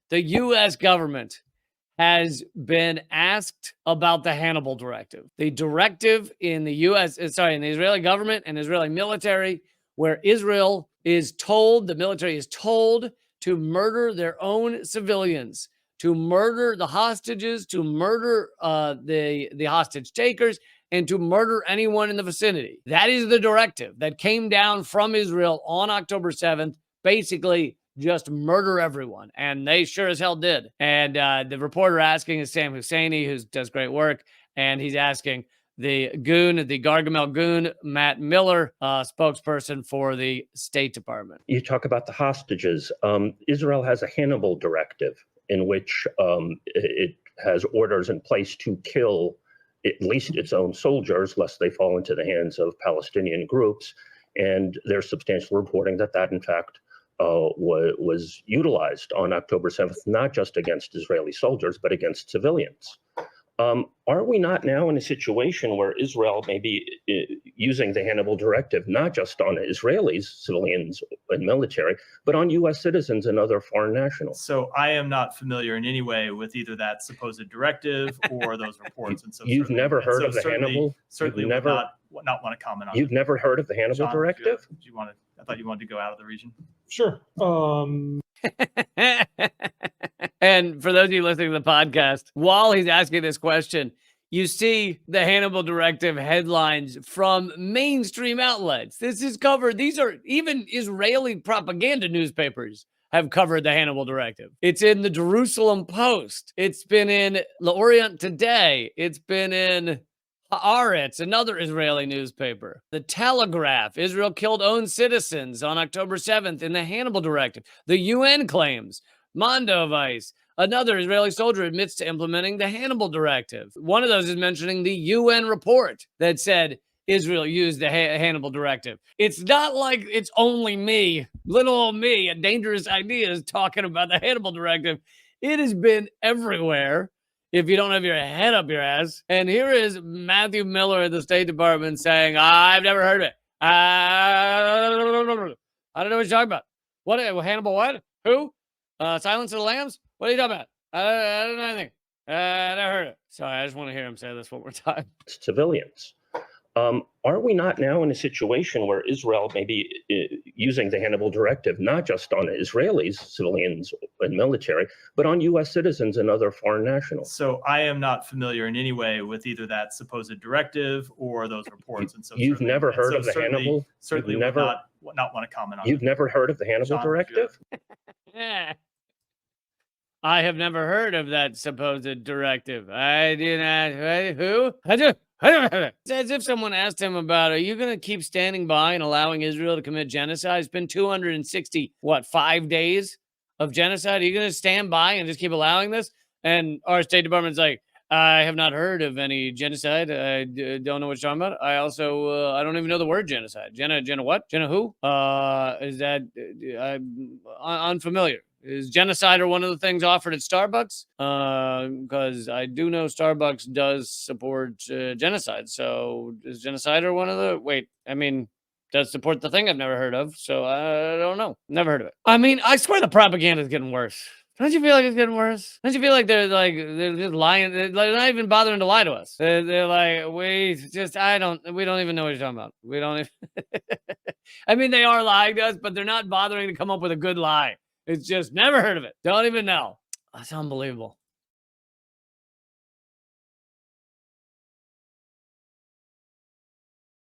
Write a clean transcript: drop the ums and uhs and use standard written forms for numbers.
The U.S. government has been asked about the Hannibal Directive. The directive in the in the Israeli government and Israeli military, where Israel is told, the military is told to murder their own civilians, to murder the hostages, to murder the hostage takers, and to murder anyone in the vicinity. That is the directive that came down from Israel on October 7th, basically just murder everyone. And they sure as hell did. And the reporter asking is Sam Husseini, who does great work. And he's asking the Gargamel goon, Matt Miller, spokesperson for the State Department. You talk about the hostages. Israel has a Hannibal Directive in which it has orders in place to kill at least its own soldiers, lest they fall into the hands of Palestinian groups. And there's substantial reporting that in fact, was utilized on October 7th, not just against Israeli soldiers, but against civilians. Are we not now in a situation where Israel may be using the Hannibal Directive, not just on Israelis, civilians and military, but on U.S. citizens and other foreign nationals? So I am not familiar in any way with either that supposed directive or those reports. And so you've never heard of the Hannibal? Certainly would not want to comment on it. You've never heard of the Hannibal John, Directive? I thought you wanted to go out of the region. Sure. And for those of you listening to the podcast, while he's asking this question, you see the Hannibal Directive headlines from mainstream outlets. This is covered. These are even Israeli propaganda newspapers have covered the Hannibal Directive. It's in the Jerusalem Post. It's been in L'Orient Today. It's been in Haaretz, another Israeli newspaper. The Telegraph, Israel killed own citizens on October 7th in the Hannibal Directive. The UN claims. Mondo Vice, another Israeli soldier admits to implementing the Hannibal Directive. One of those is mentioning the UN report that said Israel used the Hannibal Directive. It's not like it's only me, little old me, and Dangerous Ideas talking about the Hannibal Directive. It has been everywhere if you don't have your head up your ass. And here is Matthew Miller at the State Department saying, I've never heard of it. I don't know what you're talking about. What? Hannibal what? Who? Silence of the Lambs? What are you talking about? I don't know anything. I never heard it. Sorry, I just want to hear him say this one more time. Civilians. Are we not now in a situation where Israel may be using the Hannibal Directive, not just on Israelis, civilians and military, but on U.S. citizens and other foreign nationals? So I am not familiar in any way with either that supposed directive or those reports. And so you've never heard of the Hannibal? Certainly would not want to comment on it. You've never heard of the Hannibal Directive? I have never heard of that supposed directive. I do not. Who? It's as if someone asked him about, are you going to keep standing by and allowing Israel to commit genocide? It's been 5 days of genocide. Are you going to stand by and just keep allowing this? And our State Department's like, I have not heard of any genocide. I don't know what you're talking about. I also, I don't even know the word genocide. Jenna what? Jenna who? Is that, I'm unfamiliar. Is genocide one of the things offered at Starbucks? Because I do know Starbucks does support genocide. So is genocide one of the, does support the thing I've never heard of. So I don't know. Never heard of it. I mean, I swear the propaganda is getting worse. Don't you feel like it's getting worse? Don't you feel like they're just lying? They're not even bothering to lie to us. They're like, we don't even know what you're talking about. We don't even, they are lying to us, but they're not bothering to come up with a good lie. It's just never heard of it. Don't even know. That's unbelievable.